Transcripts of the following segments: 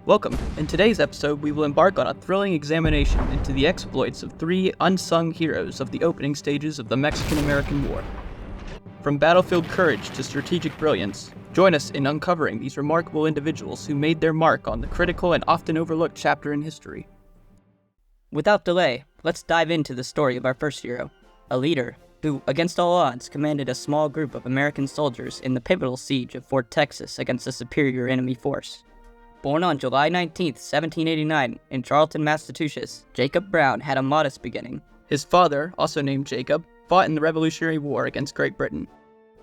Welcome. In today's episode, we will embark on a thrilling examination into the exploits of three unsung heroes of the opening stages of the Mexican-American War. From battlefield courage to strategic brilliance, join us in uncovering these remarkable individuals who made their mark on the critical and often overlooked chapter in history. Without delay, let's dive into the story of our first hero, a leader who, against all odds, commanded a small group of American soldiers in the pivotal siege of Fort Texas against a superior enemy force. Born on July 19, 1789, in Charlton, Massachusetts, Jacob Brown had a modest beginning. His father, also named Jacob, fought in the Revolutionary War against Great Britain.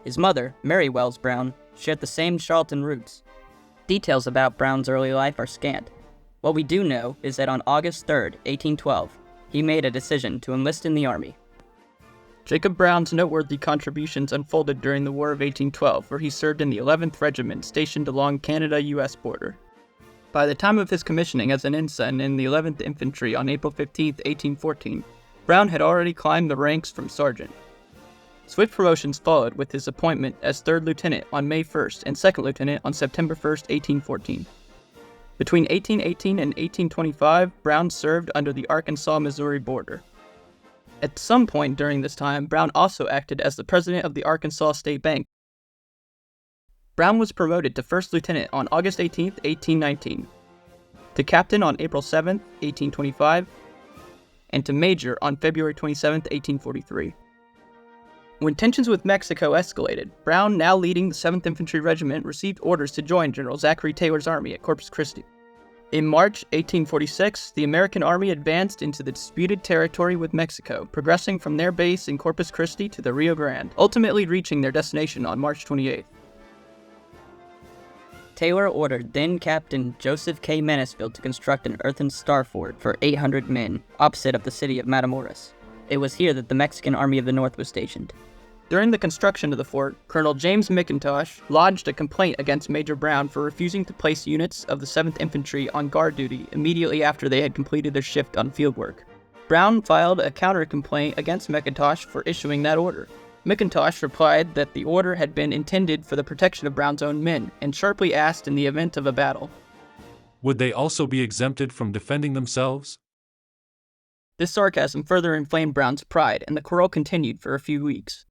His mother, Mary Wells Brown, shared the same Charlton roots. Details about Brown's early life are scant. What we do know is that on August 3, 1812, he made a decision to enlist in the army. Jacob Brown's noteworthy contributions unfolded during the War of 1812, where he served in the 11th Regiment stationed along Canada-US border. By the time of his commissioning as an ensign in the 11th Infantry on April 15, 1814, Brown had already climbed the ranks from sergeant. Swift promotions followed with his appointment as 3rd Lieutenant on May 1st and 2nd Lieutenant on September 1, 1814. Between 1818 and 1825, Brown served under the Arkansas-Missouri border. At some point during this time, Brown also acted as the president of the Arkansas State Bank. Brown was promoted to 1st Lieutenant on August 18, 1819, to Captain on April 7, 1825, and to Major on February 27, 1843. When tensions with Mexico escalated, Brown, now leading the 7th Infantry Regiment, received orders to join General Zachary Taylor's army at Corpus Christi. In March 1846, the American army advanced into the disputed territory with Mexico, progressing from their base in Corpus Christi to the Rio Grande, ultimately reaching their destination on March 28. Taylor ordered then-Captain Joseph K. Mansfield to construct an earthen star fort for 800 men, opposite of the city of Matamoros. It was here that the Mexican Army of the North was stationed. During the construction of the fort, Colonel James McIntosh lodged a complaint against Major Brown for refusing to place units of the 7th Infantry on guard duty immediately after they had completed their shift on field work. Brown filed a counter-complaint against McIntosh for issuing that order. McIntosh replied that the order had been intended for the protection of Brown's own men, and sharply asked in the event of a battle, would they also be exempted from defending themselves? This sarcasm further inflamed Brown's pride, and the quarrel continued for a few weeks.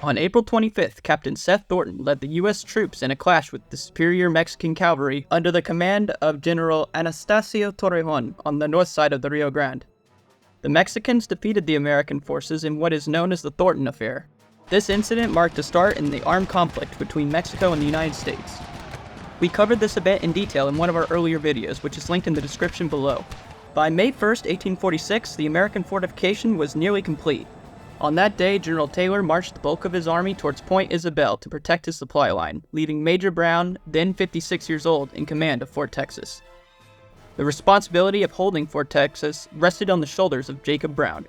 On April 25th, Captain Seth Thornton led the U.S. troops in a clash with the superior Mexican cavalry under the command of General Anastasio Torrejon on the north side of the Rio Grande. The Mexicans defeated the American forces in what is known as the Thornton Affair. This incident marked a start in the armed conflict between Mexico and the United States. We covered this event in detail in one of our earlier videos, which is linked in the description below. By May 1, 1846, the American fortification was nearly complete. On that day, General Taylor marched the bulk of his army towards Point Isabel to protect his supply line, leaving Major Brown, then 56 years old, in command of Fort Texas. The responsibility of holding Fort Texas rested on the shoulders of Jacob Brown.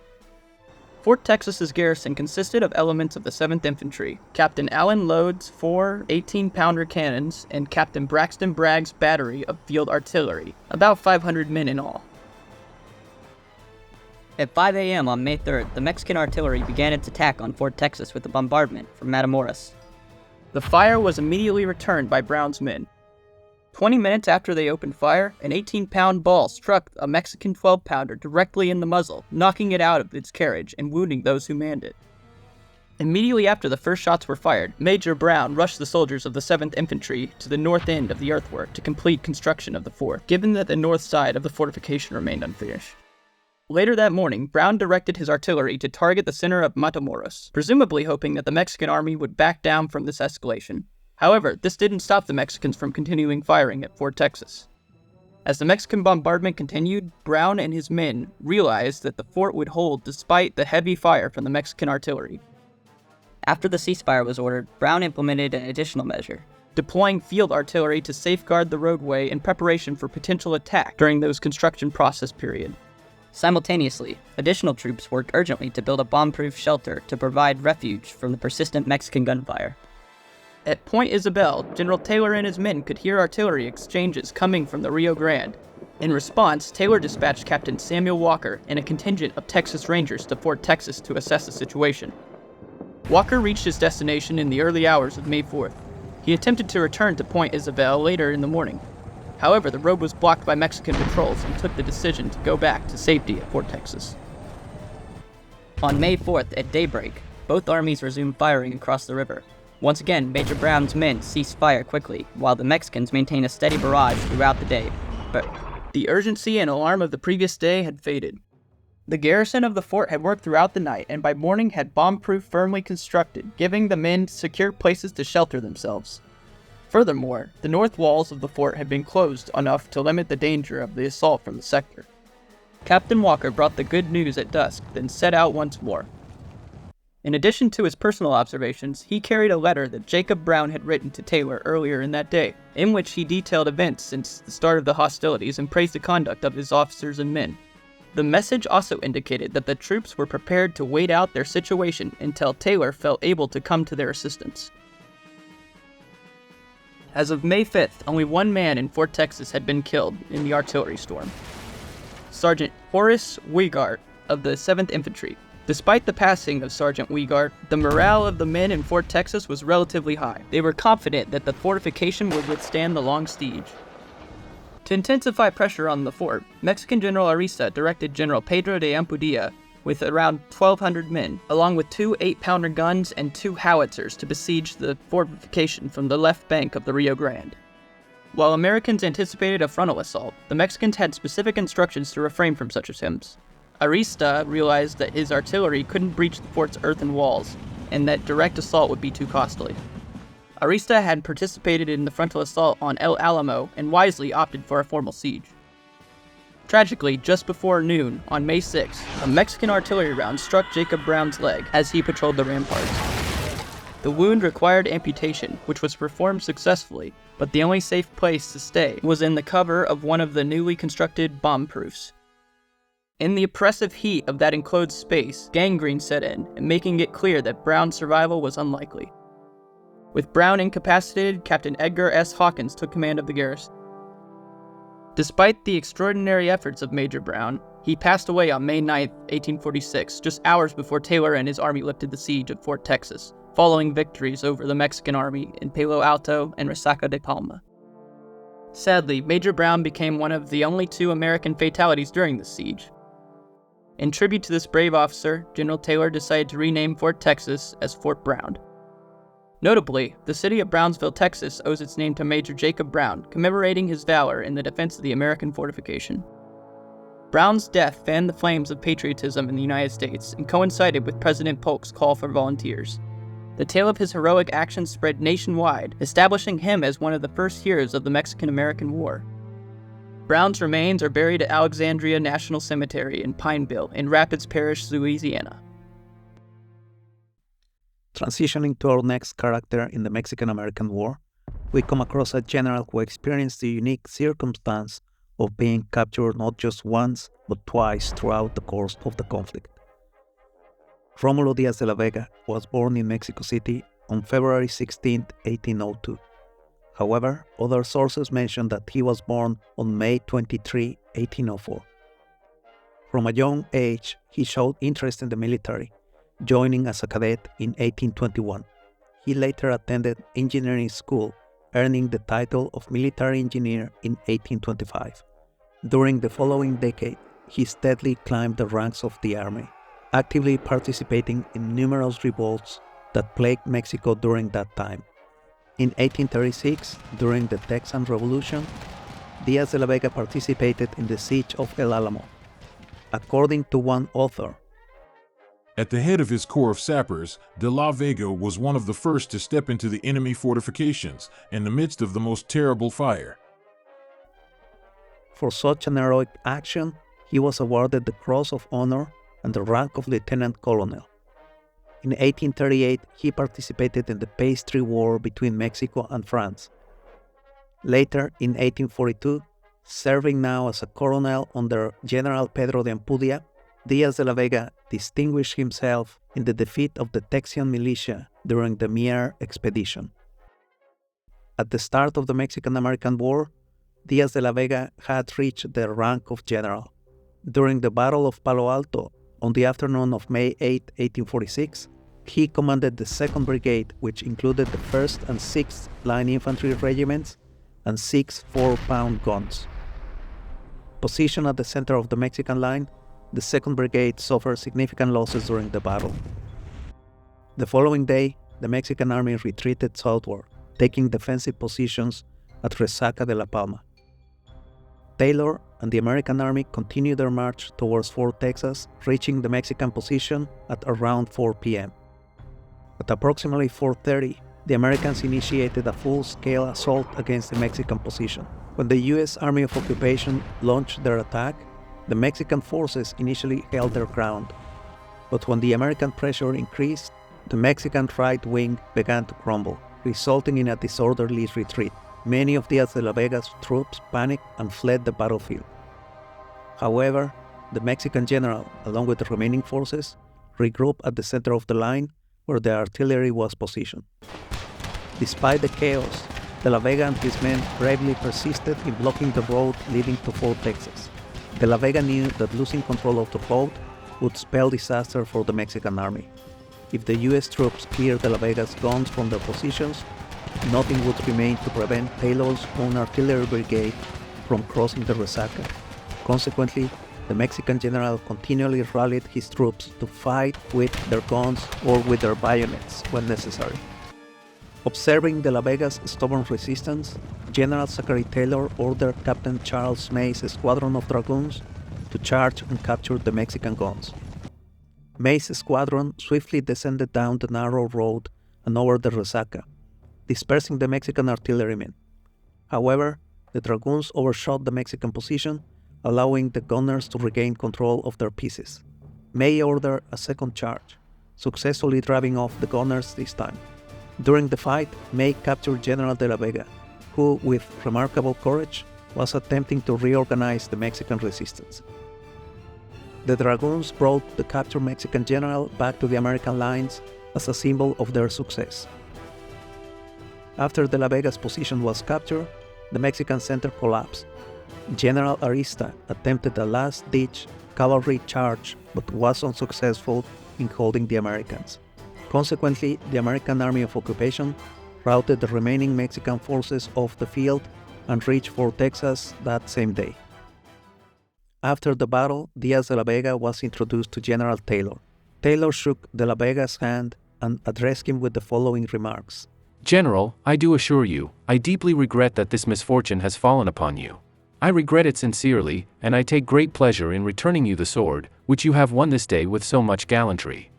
Fort Texas's garrison consisted of elements of the 7th Infantry, Captain Allen Lode's 4 18-pounder cannons, and Captain Braxton Bragg's battery of field artillery, about 500 men in all. At 5 a.m. on May 3rd, the Mexican artillery began its attack on Fort Texas with a bombardment from Matamoros. The fire was immediately returned by Brown's men. 20 minutes after they opened fire, an 18-pound ball struck a Mexican 12-pounder directly in the muzzle, knocking it out of its carriage and wounding those who manned it. Immediately after the first shots were fired, Major Brown rushed the soldiers of the 7th Infantry to the north end of the earthwork to complete construction of the fort, given that the north side of the fortification remained unfinished. Later that morning, Brown directed his artillery to target the center of Matamoros, presumably hoping that the Mexican army would back down from this escalation. However, this didn't stop the Mexicans from continuing firing at Fort Texas. As the Mexican bombardment continued, Brown and his men realized that the fort would hold despite the heavy fire from the Mexican artillery. After the ceasefire was ordered, Brown implemented an additional measure, deploying field artillery to safeguard the roadway in preparation for potential attack during those construction process period. Simultaneously, additional troops worked urgently to build a bomb-proof shelter to provide refuge from the persistent Mexican gunfire. At Point Isabel, General Taylor and his men could hear artillery exchanges coming from the Rio Grande. In response, Taylor dispatched Captain Samuel Walker and a contingent of Texas Rangers to Fort Texas to assess the situation. Walker reached his destination in the early hours of May 4th. He attempted to return to Point Isabel later in the morning. However, the road was blocked by Mexican patrols and took the decision to go back to safety at Fort Texas. On May 4th at daybreak, both armies resumed firing across the river. Once again, Major Brown's men ceased fire quickly, while the Mexicans maintained a steady barrage throughout the day. But the urgency and alarm of the previous day had faded. The garrison of the fort had worked throughout the night, and by morning had bomb-proof firmly constructed, giving the men secure places to shelter themselves. Furthermore, the north walls of the fort had been closed enough to limit the danger of the assault from the sector. Captain Walker brought the good news at dusk, then set out once more. In addition to his personal observations, he carried a letter that Jacob Brown had written to Taylor earlier in that day, in which he detailed events since the start of the hostilities and praised the conduct of his officers and men. The message also indicated that the troops were prepared to wait out their situation until Taylor felt able to come to their assistance. As of May 5th, only one man in Fort Texas had been killed in the artillery storm. Sergeant Horace Weigart of the 7th Infantry. Despite the passing of Sergeant Weigart, the morale of the men in Fort Texas was relatively high. They were confident that the fortification would withstand the long siege. To intensify pressure on the fort, Mexican General Arista directed General Pedro de Ampudia with around 1,200 men, along with 2 8-pounder guns and 2 howitzers to besiege the fortification from the left bank of the Rio Grande. While Americans anticipated a frontal assault, the Mexicans had specific instructions to refrain from such attempts. Arista realized that his artillery couldn't breach the fort's earthen walls, and that direct assault would be too costly. Arista had participated in the frontal assault on El Alamo and wisely opted for a formal siege. Tragically, just before noon, on May 6, a Mexican artillery round struck Jacob Brown's leg as he patrolled the ramparts. The wound required amputation, which was performed successfully, but the only safe place to stay was in the cover of one of the newly constructed bomb-proofs. In the oppressive heat of that enclosed space, gangrene set in, making it clear that Brown's survival was unlikely. With Brown incapacitated, Captain Edgar S. Hawkins took command of the garrison. Despite the extraordinary efforts of Major Brown, he passed away on May 9, 1846, just hours before Taylor and his army lifted the siege of Fort Texas, following victories over the Mexican army in Palo Alto and Resaca de Palma. Sadly, Major Brown became one of the only 2 American fatalities during the siege. In tribute to this brave officer, General Taylor decided to rename Fort Texas as Fort Brown. Notably, the city of Brownsville, Texas owes its name to Major Jacob Brown, commemorating his valor in the defense of the American fortification. Brown's death fanned the flames of patriotism in the United States and coincided with President Polk's call for volunteers. The tale of his heroic actions spread nationwide, establishing him as one of the first heroes of the Mexican-American War. Brown's remains are buried at Alexandria National Cemetery in Pineville, in Rapids Parish, Louisiana. Transitioning to our next character in the Mexican-American War, we come across a general who experienced the unique circumstance of being captured not just once, but twice throughout the course of the conflict. Romulo Diaz de la Vega was born in Mexico City on February 16, 1802. However, other sources mention that he was born on May 23, 1804. From a young age, he showed interest in the military, joining as a cadet in 1821. He later attended engineering school, earning the title of military engineer in 1825. During the following decade, he steadily climbed the ranks of the army, actively participating in numerous revolts that plagued Mexico during that time. In 1836, during the Texan Revolution, Diaz de la Vega participated in the siege of El Alamo. According to one author, at the head of his corps of sappers, de la Vega was one of the first to step into the enemy fortifications in the midst of the most terrible fire. For such an heroic action, he was awarded the Cross of Honor and the rank of Lieutenant Colonel. In 1838, he participated in the Pastry War between Mexico and France. Later, in 1842, serving now as a colonel under General Pedro de Ampudia, Diaz de la Vega distinguished himself in the defeat of the Texian militia during the Mier expedition. At the start of the Mexican-American War, Diaz de la Vega had reached the rank of general. During the Battle of Palo Alto, on the afternoon of May 8, 1846, he commanded the 2nd Brigade, which included the 1st and 6th Line Infantry Regiments, and 6 4-pound guns. Positioned at the center of the Mexican line, the 2nd Brigade suffered significant losses during the battle. The following day, the Mexican army retreated southward, taking defensive positions at Resaca de la Palma. Taylor and the American army continued their march towards Fort Texas, reaching the Mexican position at around 4 p.m. At approximately 4:30, the Americans initiated a full-scale assault against the Mexican position. When the U.S. Army of Occupation launched their attack, the Mexican forces initially held their ground. But when the American pressure increased, the Mexican right wing began to crumble, resulting in a disorderly retreat. Many of Diaz de la Vega's troops panicked and fled the battlefield. However, the Mexican general, along with the remaining forces, regrouped at the center of the line where the artillery was positioned. Despite the chaos, de la Vega and his men bravely persisted in blocking the road leading to Fort Texas. De la Vega knew that losing control of the road would spell disaster for the Mexican army. If the U.S. troops cleared de la Vega's guns from their positions, nothing would remain to prevent Taylor's own artillery brigade from crossing the Resaca. Consequently, the Mexican general continually rallied his troops to fight with their guns or with their bayonets when necessary. Observing de la Vega's stubborn resistance, General Zachary Taylor ordered Captain Charles May's squadron of dragoons to charge and capture the Mexican guns. May's squadron swiftly descended down the narrow road and over the Resaca, dispersing the Mexican artillerymen. However, the dragoons overshot the Mexican position, allowing the gunners to regain control of their pieces. May ordered a second charge, successfully driving off the gunners this time. During the fight, May captured General de la Vega, who, with remarkable courage, was attempting to reorganize the Mexican resistance. The dragoons brought the captured Mexican general back to the American lines as a symbol of their success. After de la Vega's position was captured, the Mexican center collapsed. General Arista attempted a last-ditch cavalry charge but was unsuccessful in holding the Americans. Consequently, the American Army of Occupation routed the remaining Mexican forces off the field and reached Fort Texas that same day. After the battle, Diaz de la Vega was introduced to General Taylor. Taylor shook de la Vega's hand and addressed him with the following remarks. General, I do assure you, I deeply regret that this misfortune has fallen upon you. I regret it sincerely, and I take great pleasure in returning you the sword, which you have won this day with so much gallantry.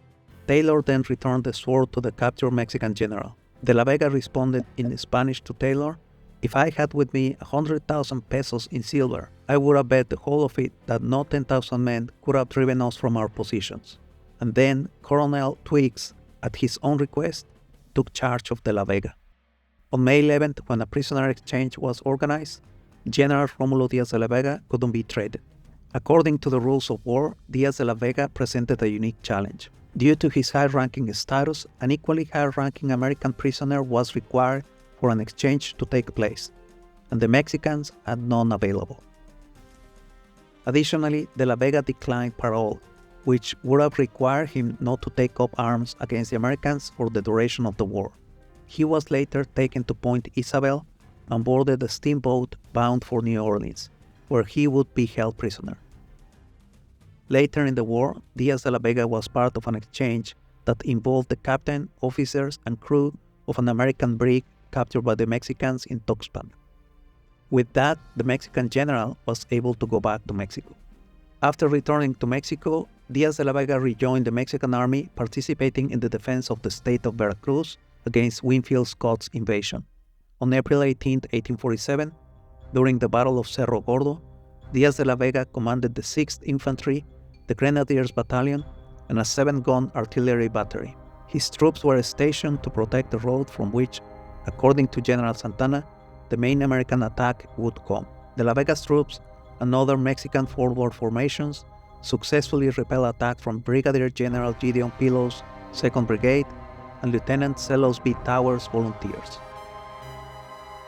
Taylor then returned the sword to the captured Mexican general. De la Vega responded in Spanish to Taylor, "If I had with me 100,000 pesos in silver, I would have bet the whole of it that no 10,000 men could have driven us from our positions." And then Colonel Twiggs, at his own request, took charge of de la Vega. On May 11th, when a prisoner exchange was organized, General Romulo Diaz de la Vega couldn't be traded. According to the rules of war, Diaz de la Vega presented a unique challenge. Due to his high-ranking status, an equally high-ranking American prisoner was required for an exchange to take place, and the Mexicans had none available. Additionally, de la Vega declined parole, which would have required him not to take up arms against the Americans for the duration of the war. He was later taken to Point Isabel and boarded a steamboat bound for New Orleans, where he would be held prisoner. Later in the war, Diaz de la Vega was part of an exchange that involved the captain, officers, and crew of an American brig captured by the Mexicans in Tuxpan. With that, the Mexican general was able to go back to Mexico. After returning to Mexico, Diaz de la Vega rejoined the Mexican army, participating in the defense of the state of Veracruz against Winfield Scott's invasion. On April 18, 1847, during the Battle of Cerro Gordo, Diaz de la Vega commanded the 6th Infantry, the Grenadiers Battalion, and a 7-gun artillery battery. His troops were stationed to protect the road from which, according to General Santana, the main American attack would come. De la Vega's troops and other Mexican forward formations successfully repelled attack from Brigadier General Gideon Pilo's 2nd Brigade and Lieutenant Celos B. Towers' volunteers.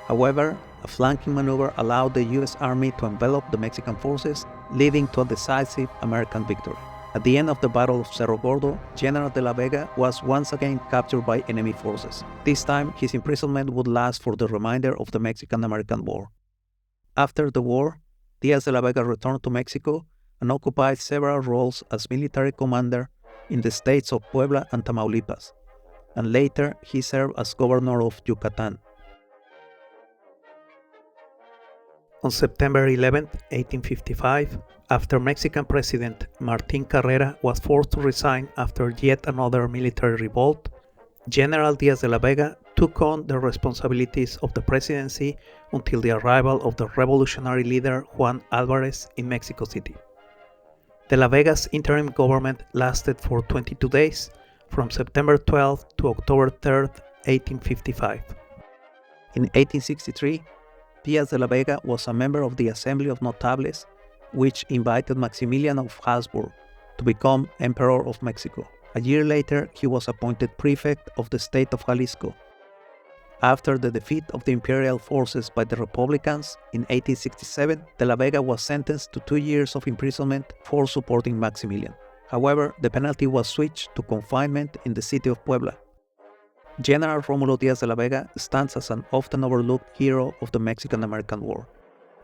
However, a flanking maneuver allowed the U.S. Army to envelop the Mexican forces, leading to a decisive American victory. At the end of the Battle of Cerro Gordo, General de la Vega was once again captured by enemy forces. This time, his imprisonment would last for the remainder of the Mexican-American War. After the war, Diaz de la Vega returned to Mexico and occupied several roles as military commander in the states of Puebla and Tamaulipas, and later he served as governor of Yucatan. On September 11, 1855, after Mexican President Martín Carrera was forced to resign after yet another military revolt, General Diaz de la Vega took on the responsibilities of the presidency until the arrival of the revolutionary leader Juan Álvarez in Mexico City. De la Vega's interim government lasted for 22 days, from September 12 to October 3, 1855. In 1863, Diaz de la Vega was a member of the Assembly of Notables, which invited Maximilian of Habsburg to become Emperor of Mexico. A year later, he was appointed prefect of the state of Jalisco. After the defeat of the imperial forces by the Republicans in 1867, de la Vega was sentenced to 2 years of imprisonment for supporting Maximilian. However, the penalty was switched to confinement in the city of Puebla. General Romulo Diaz de la Vega stands as an often overlooked hero of the Mexican-American War.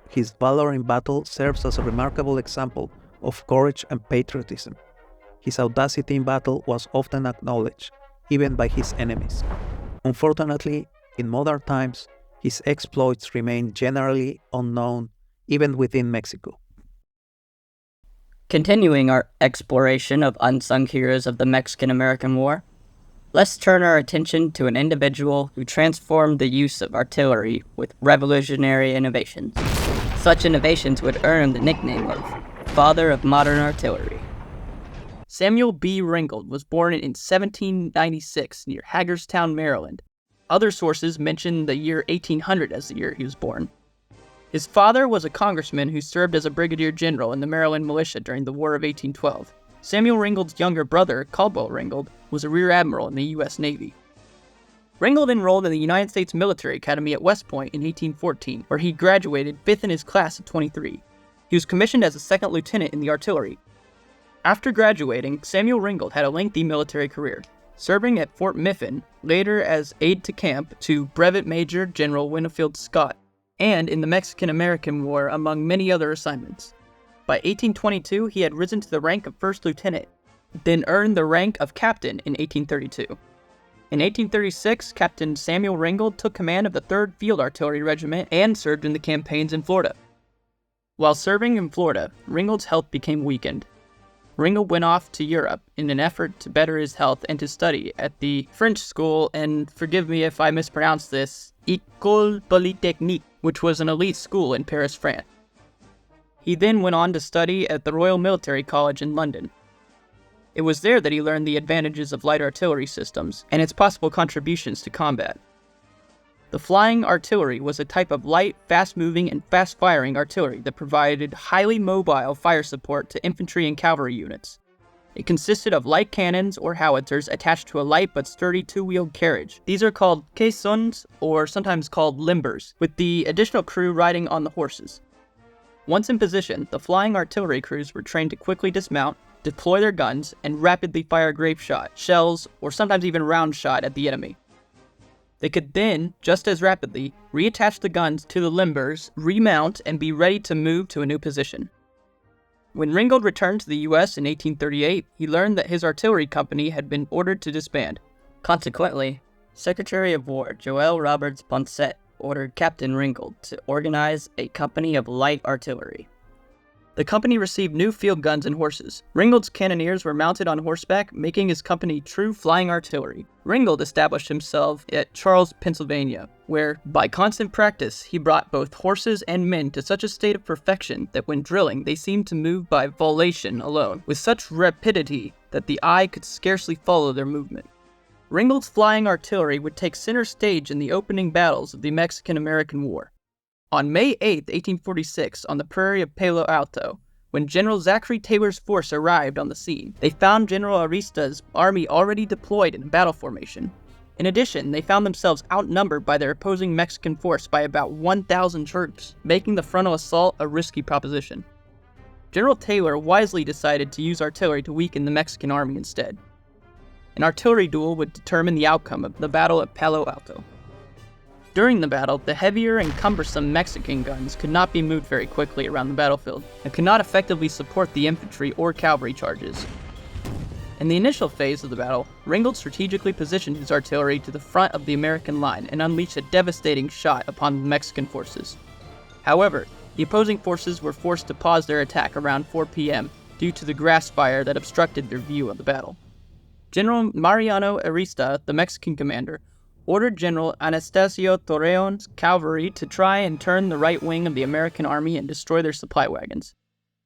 His valor in battle serves as a remarkable example of courage and patriotism. His audacity in battle was often acknowledged, even by his enemies. Unfortunately, in modern times, his exploits remain generally unknown, even within Mexico. Continuing our exploration of unsung heroes of the Mexican-American War, let's turn our attention to an individual who transformed the use of artillery with revolutionary innovations. Such innovations would earn the nickname of Father of Modern Artillery. Samuel B. Ringgold was born in 1796 near Hagerstown, Maryland. Other sources mention the year 1800 as the year he was born. His father was a congressman who served as a brigadier general in the Maryland militia during the War of 1812. Samuel Ringgold's younger brother, Caldwell Ringgold, was a rear admiral in the U.S. Navy. Ringgold enrolled in the United States Military Academy at West Point in 1814, where he graduated 5th in his class at 23. He was commissioned as a second lieutenant in the artillery. After graduating, Samuel Ringgold had a lengthy military career, serving at Fort Mifflin, later as aide-de-camp to Brevet Major General Winfield Scott, and in the Mexican-American War, among many other assignments. By 1822, he had risen to the rank of first lieutenant, then earned the rank of captain in 1832. In 1836, Captain Samuel Ringgold took command of the 3rd Field Artillery Regiment and served in the campaigns in Florida. While serving in Florida, Ringgold's health became weakened. Ringgold went off to Europe in an effort to better his health and to study at the French school, and forgive me if I mispronounce this, École Polytechnique, which was an elite school in Paris, France. He then went on to study at the Royal Military College in London. It was there that he learned the advantages of light artillery systems and its possible contributions to combat. The flying artillery was a type of light, fast-moving, and fast-firing artillery that provided highly mobile fire support to infantry and cavalry units. It consisted of light cannons or howitzers attached to a light but sturdy two-wheeled carriage. These are called caissons, or sometimes called limbers, with the additional crew riding on the horses. Once in position, the flying artillery crews were trained to quickly dismount, deploy their guns, and rapidly fire grape shot, shells, or sometimes even round shot at the enemy. They could then, just as rapidly, reattach the guns to the limbers, remount, and be ready to move to a new position. When Ringgold returned to the U.S. in 1838, he learned that his artillery company had been ordered to disband. Consequently, Secretary of War Joel Roberts Poncet ordered Captain Ringgold to organize a company of light artillery. The company received new field guns and horses. Ringgold's cannoneers were mounted on horseback, making his company true flying artillery. Ringgold established himself at Charles, Pennsylvania, where, by constant practice, he brought both horses and men to such a state of perfection that when drilling, they seemed to move by volation alone, with such rapidity that the eye could scarcely follow their movement. Ringgold's flying artillery would take center stage in the opening battles of the Mexican-American War. On May 8, 1846, on the prairie of Palo Alto, when General Zachary Taylor's force arrived on the scene, they found General Arista's army already deployed in battle formation. In addition, they found themselves outnumbered by their opposing Mexican force by about 1,000 troops, making the frontal assault a risky proposition. General Taylor wisely decided to use artillery to weaken the Mexican army instead. An artillery duel would determine the outcome of the battle at Palo Alto. During the battle, the heavier and cumbersome Mexican guns could not be moved very quickly around the battlefield and could not effectively support the infantry or cavalry charges. In the initial phase of the battle, Ringgold strategically positioned his artillery to the front of the American line and unleashed a devastating shot upon the Mexican forces. However, the opposing forces were forced to pause their attack around 4 p.m. due to the grass fire that obstructed their view of the battle. General Mariano Arista, the Mexican commander, ordered General Anastasio Torreon's cavalry to try and turn the right wing of the American army and destroy their supply wagons.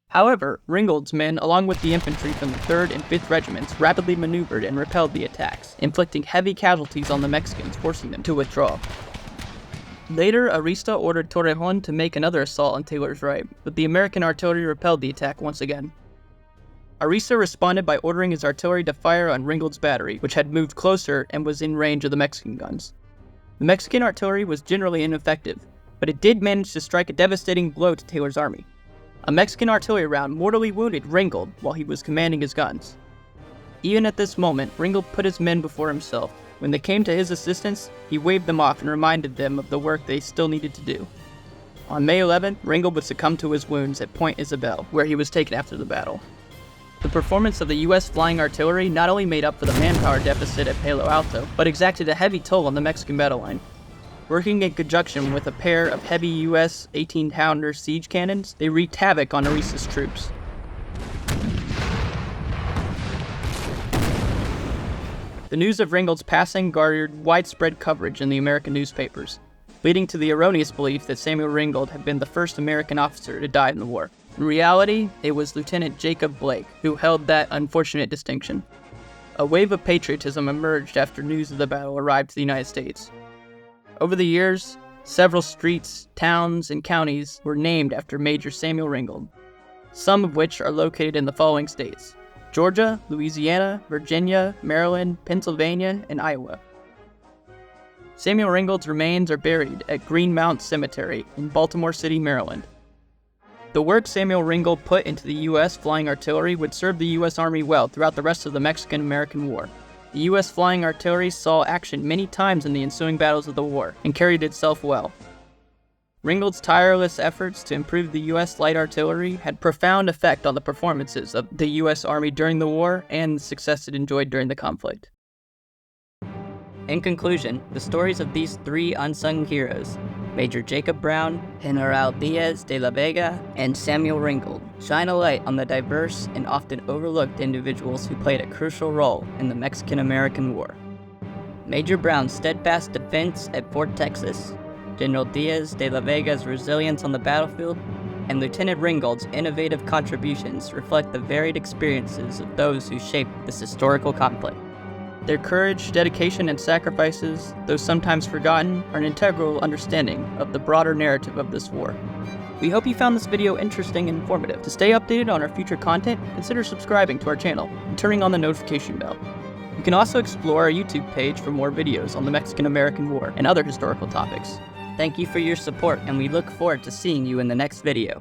However, Ringgold's men, along with the infantry from the 3rd and 5th regiments, rapidly maneuvered and repelled the attacks, inflicting heavy casualties on the Mexicans, forcing them to withdraw. Later, Arista ordered Torreon to make another assault on Taylor's right, but the American artillery repelled the attack once again. Arista responded by ordering his artillery to fire on Ringgold's battery, which had moved closer and was in range of the Mexican guns. The Mexican artillery was generally ineffective, but it did manage to strike a devastating blow to Taylor's army. A Mexican artillery round mortally wounded Ringgold while he was commanding his guns. Even at this moment, Ringgold put his men before himself. When they came to his assistance, he waved them off and reminded them of the work they still needed to do. On May 11th, Ringgold would succumb to his wounds at Point Isabel, where he was taken after the battle. The performance of the U.S. flying artillery not only made up for the manpower deficit at Palo Alto, but exacted a heavy toll on the Mexican battle line. Working in conjunction with a pair of heavy U.S. 18-pounder siege cannons, they wreaked havoc on Arista's troops. The news of Ringgold's passing garnered widespread coverage in the American newspapers, leading to the erroneous belief that Samuel Ringgold had been the first American officer to die in the war. In reality, it was Lieutenant Jacob Blake who held that unfortunate distinction. A wave of patriotism emerged after news of the battle arrived to the United States. Over the years, several streets, towns, and counties were named after Major Samuel Ringgold, some of which are located in the following states: Georgia, Louisiana, Virginia, Maryland, Pennsylvania, and Iowa. Samuel Ringgold's remains are buried at Green Mount Cemetery in Baltimore City, Maryland. The work Samuel Ringgold put into the U.S. flying artillery would serve the U.S. Army well throughout the rest of the Mexican-American War. The U.S. flying artillery saw action many times in the ensuing battles of the war, and carried itself well. Ringgold's tireless efforts to improve the U.S. light artillery had profound effect on the performances of the U.S. Army during the war and the success it enjoyed during the conflict. In conclusion, the stories of these 3 unsung heroes, Major Jacob Brown, General Diaz de la Vega, and Samuel Ringgold, shine a light on the diverse and often overlooked individuals who played a crucial role in the Mexican-American War. Major Brown's steadfast defense at Fort Texas, General Diaz de la Vega's resilience on the battlefield, and Lieutenant Ringgold's innovative contributions reflect the varied experiences of those who shaped this historical conflict. Their courage, dedication, and sacrifices, though sometimes forgotten, are an integral understanding of the broader narrative of this war. We hope you found this video interesting and informative. To stay updated on our future content, consider subscribing to our channel and turning on the notification bell. You can also explore our YouTube page for more videos on the Mexican-American War and other historical topics. Thank you for your support, and we look forward to seeing you in the next video.